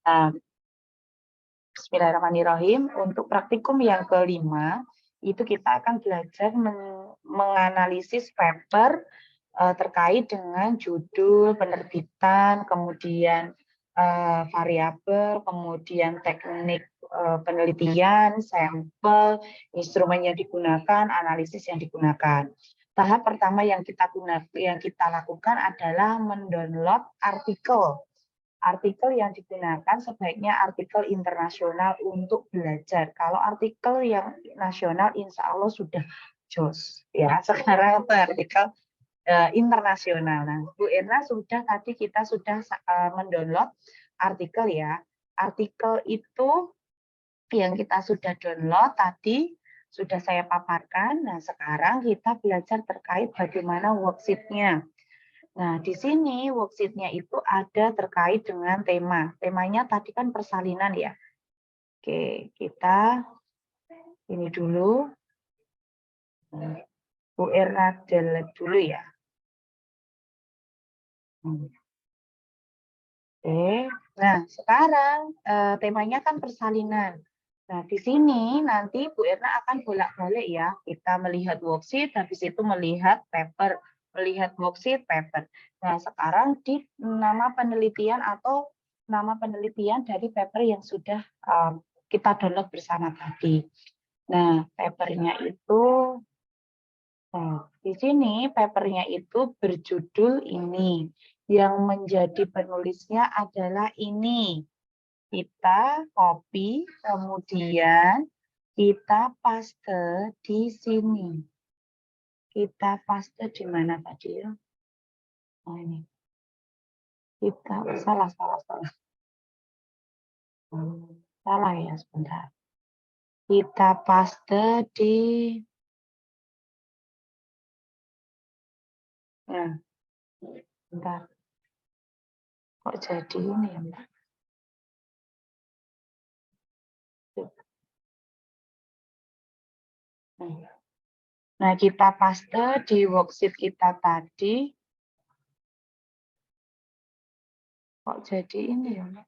Nah, Bismillahirrahmanirrahim. Untuk praktikum yang kelima, itu kita akan belajar menganalisis paper terkait dengan judul, penerbitan, kemudian variabel, kemudian teknik penelitian, sampel, instrumen yang digunakan, analisis yang digunakan. Tahap pertama yang kita lakukan adalah mendownload artikel. Artikel yang digunakan sebaiknya artikel internasional untuk belajar. Kalau artikel yang nasional, insya Allah sudah jos. Ya, sekarang itu artikel internasional. Nah, Bu Erna kita sudah mendownload artikel ya. Artikel itu yang kita sudah download tadi sudah saya paparkan. Nah, sekarang kita belajar terkait bagaimana worksheet-nya. Nah, di sini worksheet-nya itu ada terkait dengan tema. Temanya tadi kan persalinan ya. Oke, kita ini dulu. Bu Erna delete dulu ya. Oke, nah sekarang temanya kan persalinan. Nah, di sini nanti Bu Erna akan bolak-balik ya. Kita melihat worksheet, habis itu melihat paper. Melihat worksheet, paper. Nah, sekarang di nama penelitian atau nama penelitian dari paper yang sudah kita download bersama tadi. Nah, papernya itu, di sini papernya itu berjudul ini. Yang menjadi penulisnya adalah ini. Kita copy, kemudian kita paste di sini. Kita paste di mana tadi ya? Oh, ini. Kita salah. Salah ya, sebentar. Kita paste di nah, bentar. Kok jadi ini ya, Mbak? Nah, kita paste di worksheet kita tadi. Kok jadi ini ya, Mbak?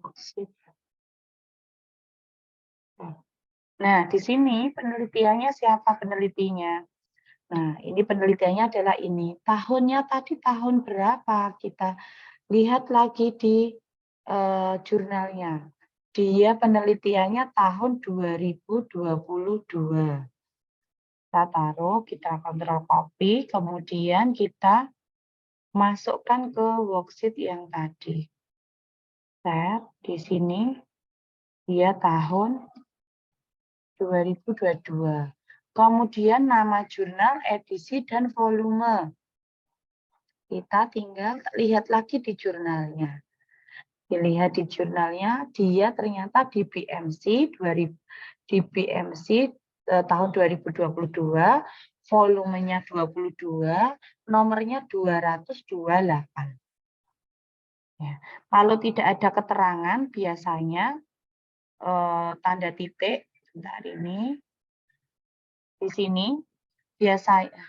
Worksheet. Nah, di sini penelitiannya siapa penelitinya? Nah, ini penelitiannya adalah ini. Tahunnya tadi tahun berapa? Kita lihat lagi di jurnalnya. Dia penelitiannya tahun 2022. Kita taruh, kita kontrol copy, kemudian kita masukkan ke worksheet yang tadi. Set, di sini dia tahun 2022. Kemudian nama jurnal, edisi, dan volume. Kita tinggal lihat lagi di jurnalnya. Dilihat di jurnalnya, dia ternyata di BMC, tahun 2022, volumenya 22, nomornya 228. Ya. Kalau tidak ada keterangan, biasanya tanda titik, sebentar ini, di sini, biasanya,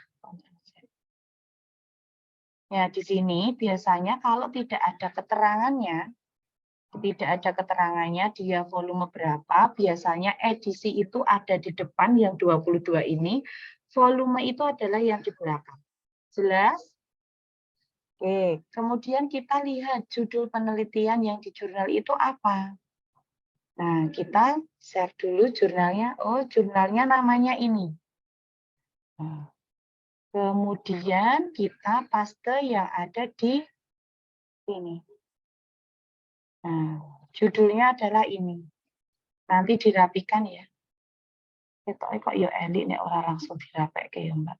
ya di sini biasanya kalau tidak ada keterangannya, dia volume berapa, biasanya edisi itu ada di depan yang 22 ini, volume itu adalah yang di belakang. Jelas? Oke, kemudian kita lihat judul penelitian yang di jurnal itu apa. Nah, kita share dulu jurnalnya. Oh, jurnalnya namanya ini. Nah, kemudian kita paste yang ada di sini. Nah, judulnya adalah ini. Nanti dirapikan ya. Kita kok yo elik nek ora langsung dirapeke ya, Mbak.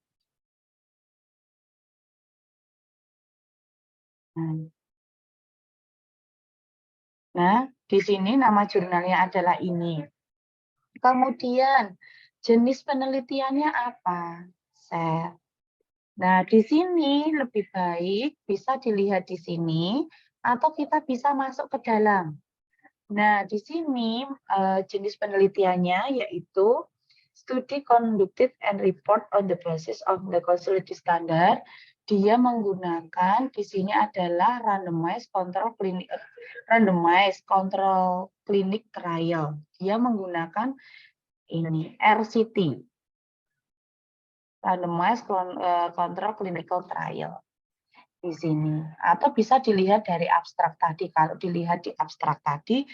Nah, di sini nama jurnalnya adalah ini. Kemudian, jenis penelitiannya apa? Set. Nah, di sini lebih baik bisa dilihat di sini atau kita bisa masuk ke dalam. Nah, di sini jenis penelitiannya yaitu studi conducted and report on the basis of the consultative standard. Dia menggunakan di sini adalah randomized control clinic trial. Dia menggunakan ini RCT, randomized control clinical trial di sini. Atau bisa dilihat dari abstrak tadi. Kalau dilihat di abstrak tadi,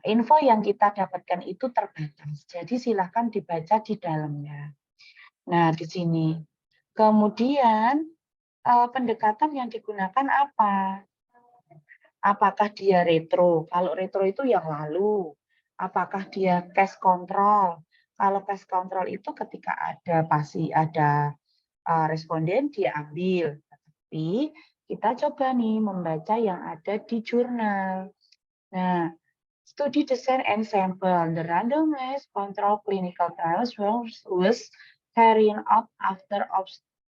info yang kita dapatkan itu terbatas. Jadi silahkan dibaca di dalamnya. Nah, di sini. Kemudian pendekatan yang digunakan apa? Apakah dia retro? Kalau retro itu yang lalu. Apakah dia case control? Kalau case control itu ketika ada responden dia ambil. Tapi kita coba nih membaca yang ada di jurnal. Nah, study design and sample. The randomized control clinical trials was carried out after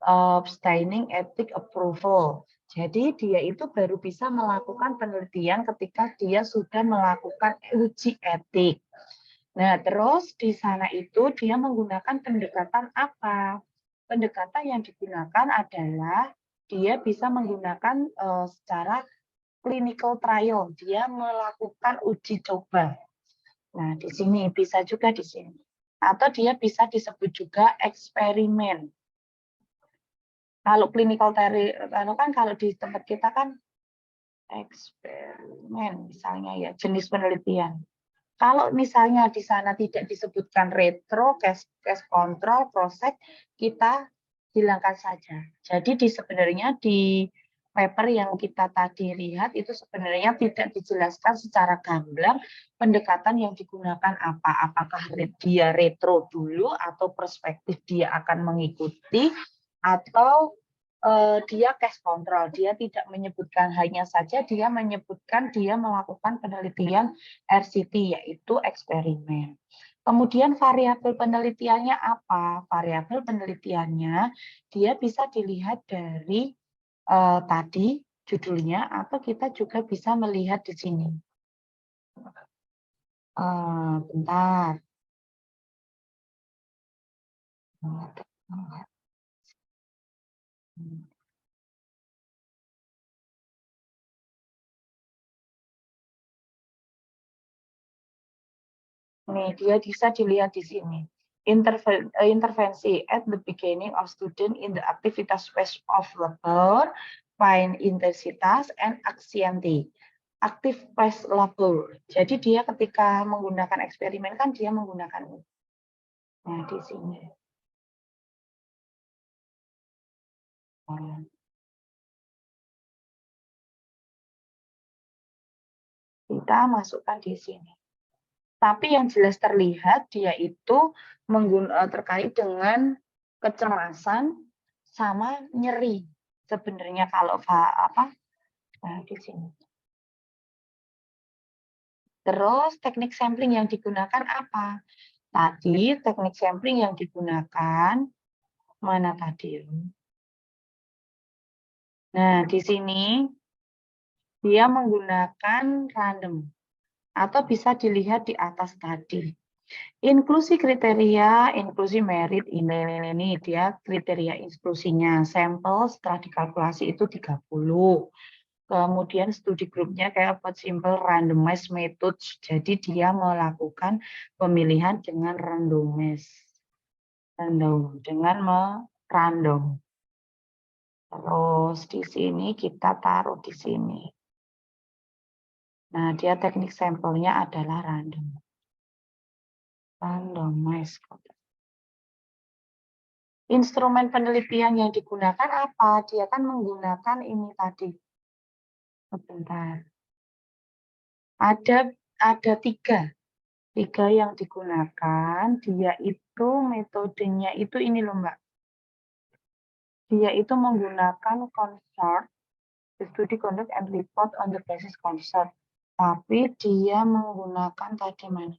obtaining ethic approval. Jadi dia itu baru bisa melakukan penelitian ketika dia sudah melakukan uji etik. Nah, terus di sana itu dia menggunakan pendekatan apa? Pendekatan yang digunakan adalah dia bisa menggunakan secara clinical trial, dia melakukan uji coba. Nah, di sini bisa juga di sini. Atau dia bisa disebut juga eksperimen. Kalau clinical trial kan kalau di tempat kita kan eksperimen misalnya ya, jenis penelitian. Kalau misalnya di sana tidak disebutkan retro, case control, proses, kita hilangkan saja. Jadi sebenarnya di paper yang kita tadi lihat itu sebenarnya tidak dijelaskan secara gamblang pendekatan yang digunakan apa. Apakah dia retro dulu atau perspektif dia akan mengikuti atau dia case control. Dia tidak menyebutkan, hanya saja dia menyebutkan dia melakukan penelitian RCT, yaitu eksperimen. Kemudian variabel penelitiannya apa? Variabel penelitiannya dia bisa dilihat dari tadi judulnya, atau kita juga bisa melihat di sini. Bentar. Nih, dia bisa dilihat di sini. Intervensi at the beginning of student in the aktivitas phase of labor, find intensitas and aksianti. Aktif phase labor. Jadi dia ketika menggunakan eksperimen kan dia menggunakan ini. Nah, di sini. Kita masukkan di sini. Tapi yang jelas terlihat dia itu terkait dengan kecemasan sama nyeri. Sebenarnya kalau apa? Nah, di sini. Terus teknik sampling yang digunakan apa? Tadi teknik sampling yang digunakan mana tadi? Nah, di sini dia menggunakan random atau bisa dilihat di atas tadi. Inklusi kriteria, inklusi merit, ini dia kriteria inklusinya. Sampel setelah dikalkulasi itu 30. Kemudian studi grupnya kayak apa? Simple randomized methods. Jadi dia melakukan pemilihan dengan dengan merandom. Terus di sini kita taruh di sini. Nah, dia teknik sampelnya adalah random. Randomized. Instrumen penelitian yang digunakan apa? Dia kan menggunakan ini tadi. Sebentar. Ada tiga yang digunakan. Dia itu metodenya itu ini loh Mbak. Dia itu menggunakan consort, studi conduct and report on the basis consort. Tapi dia menggunakan tadi mana?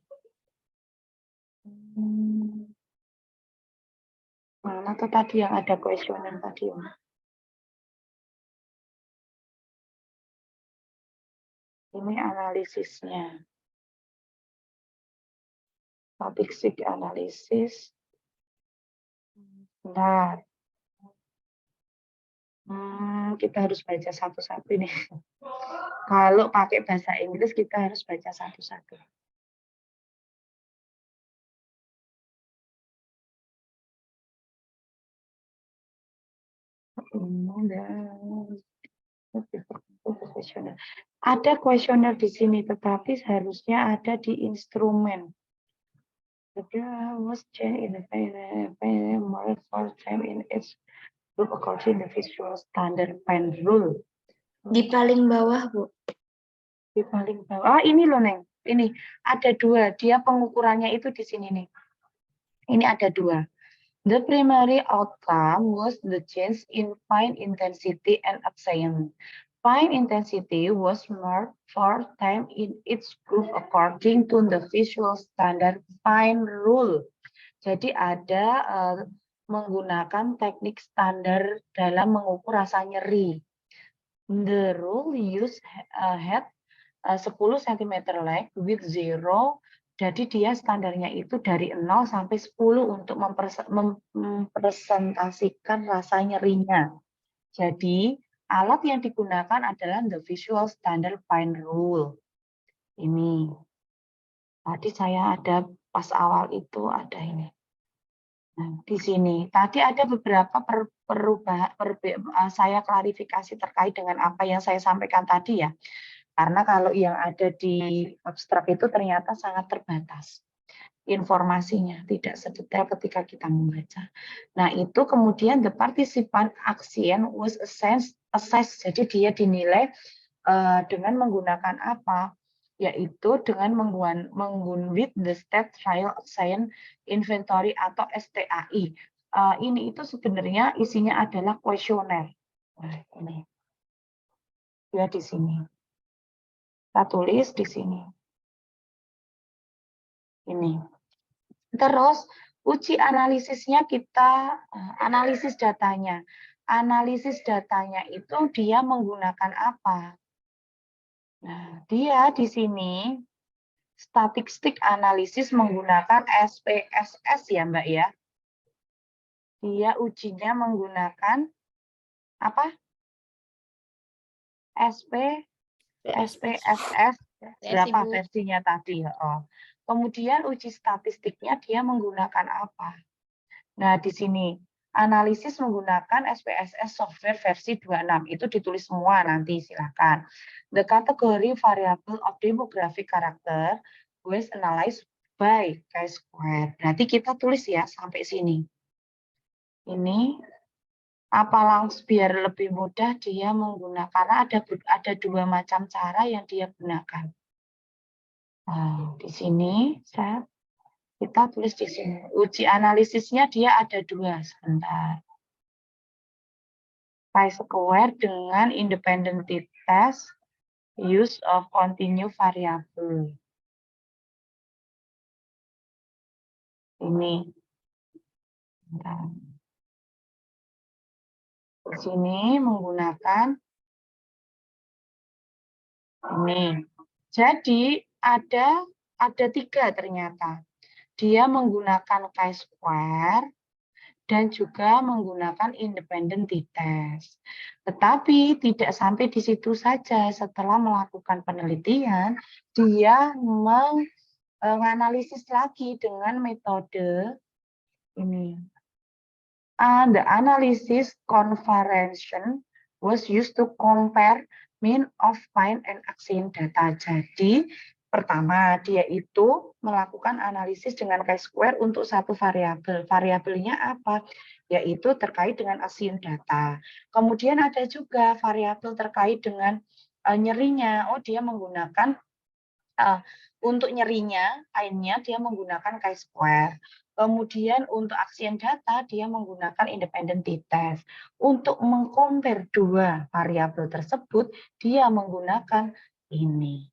Mana tuh tadi yang ada kuesioner tadi? Ini analisisnya. Statistik analisis. Bentar. Kita harus baca satu-satu nih. Kalau pakai bahasa Inggris, kita harus baca satu-satu. Ada kuesioner di sini, tetapi seharusnya ada di instrumen. Was change in the more for time in its group according to visual standard pen rule. Di paling bawah, Bu. Di paling bawah. Ah, ini loh, Neng. Ini ada dua. Dia pengukurannya itu di sini nih. Ini ada dua. The primary outcome was the change in fine intensity and accent. Fine intensity was marked for time in its group according to the visual standard fine rule. Jadi ada menggunakan teknik standar dalam mengukur rasa nyeri. The rule used had 10 cm lag with 0. Jadi dia standarnya itu dari 0 sampai 10 untuk mempresentasikan rasa nyerinya. Jadi alat yang digunakan adalah the visual standard fine rule. Ini. Tadi saya ada pas awal itu ada ini. Nah, di sini tadi ada beberapa perubahan saya klarifikasi terkait dengan apa yang saya sampaikan tadi ya. Karena kalau yang ada di abstrak itu ternyata sangat terbatas informasinya, tidak sedetail ketika kita membaca. Nah, itu kemudian the participant action was assessed, jadi dia dinilai dengan menggunakan apa? Yaitu dengan menggunakan the State Trial Action Inventory atau STAI. Ini itu sebenarnya isinya adalah kuesioner. Nah, ini. Ya di sini. Kita tulis di sini. Ini. Terus uji analisisnya kita analisis datanya. Analisis datanya itu dia menggunakan apa? Nah, dia di sini statistik analisis menggunakan SPSS ya, Mbak ya. Dia ujinya menggunakan apa? SPSS berapa versinya tadi ya? Kemudian uji statistiknya dia menggunakan apa? Nah, di sini analisis menggunakan SPSS software versi 26. Itu ditulis semua nanti, silakan. The category variable of demographic character was analyzed by chi-square. Berarti kita tulis ya sampai sini. Ini apa langsung biar lebih mudah dia menggunakan, karena ada dua macam cara yang dia gunakan. Nah, di sini kita tulis di sini. Uji analisisnya dia ada dua, sebentar. Chi-square dengan independent t-test, use of continue variable. Ini. Di sini menggunakan ini. Jadi ada tiga ternyata. Dia menggunakan chi-square dan juga menggunakan independent t-test. Tetapi tidak sampai di situ saja. Setelah melakukan penelitian, dia menganalisis lagi dengan metode ini. And the analysis conversion was used to compare mean of fine and accent data. Jadi pertama dia itu melakukan analisis dengan chi-square untuk satu variabel. Variabelnya apa? Yaitu terkait dengan accent data. Kemudian ada juga variabel terkait dengan nyerinya. Oh, dia menggunakan untuk nyerinya, lainnya dia menggunakan chi-square. Kemudian untuk aksien data, dia menggunakan independent t-test. Untuk mengcompare dua variabel tersebut, dia menggunakan ini.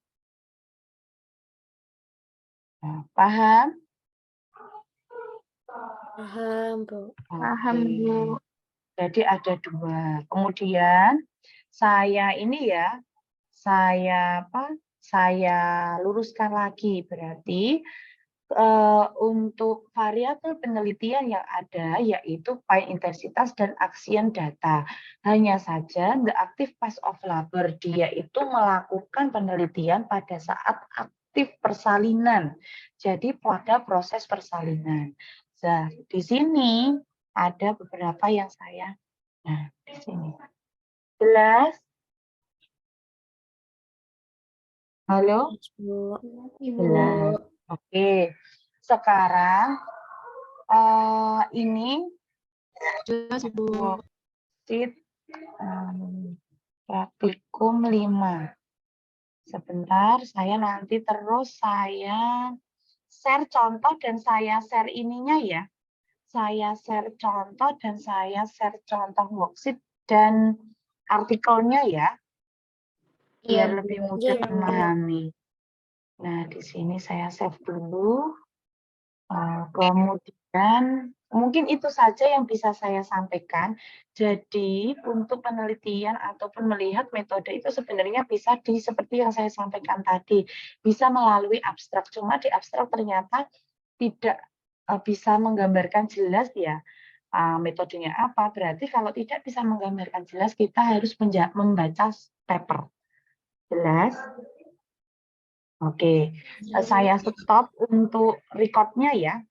Nah, paham? Paham, Bu. Paham, Oke. Bu. Jadi ada 2. Kemudian saya ini ya, saya luruskan lagi. Berarti untuk variabel penelitian yang ada yaitu pi intensitas dan action data. Hanya saja the active phase of labor, dia itu melakukan penelitian pada saat aktif persalinan. Jadi pada proses persalinan. Nah, di sini ada beberapa yang saya, nah di sini. Jelas? Halo? Bu. Jelas. Oke. Sekarang ini Jelas, Bu. worksheet praktikum 5. Sebentar, saya nanti terus saya share contoh dan saya share ininya ya. Saya share contoh dan saya share contoh worksheet dan artikelnya ya. Biar lebih mudah Iya, Bu. memahami. Nah, di sini saya save dulu. Kemudian mungkin itu saja yang bisa saya sampaikan. Jadi untuk penelitian ataupun melihat metode itu sebenarnya bisa seperti yang saya sampaikan tadi, bisa melalui abstrak. Cuma di abstrak ternyata tidak bisa menggambarkan jelas ya metodenya apa. Berarti kalau tidak bisa menggambarkan jelas, kita harus membaca paper. Jelas? Oke, saya stop untuk record-nya ya.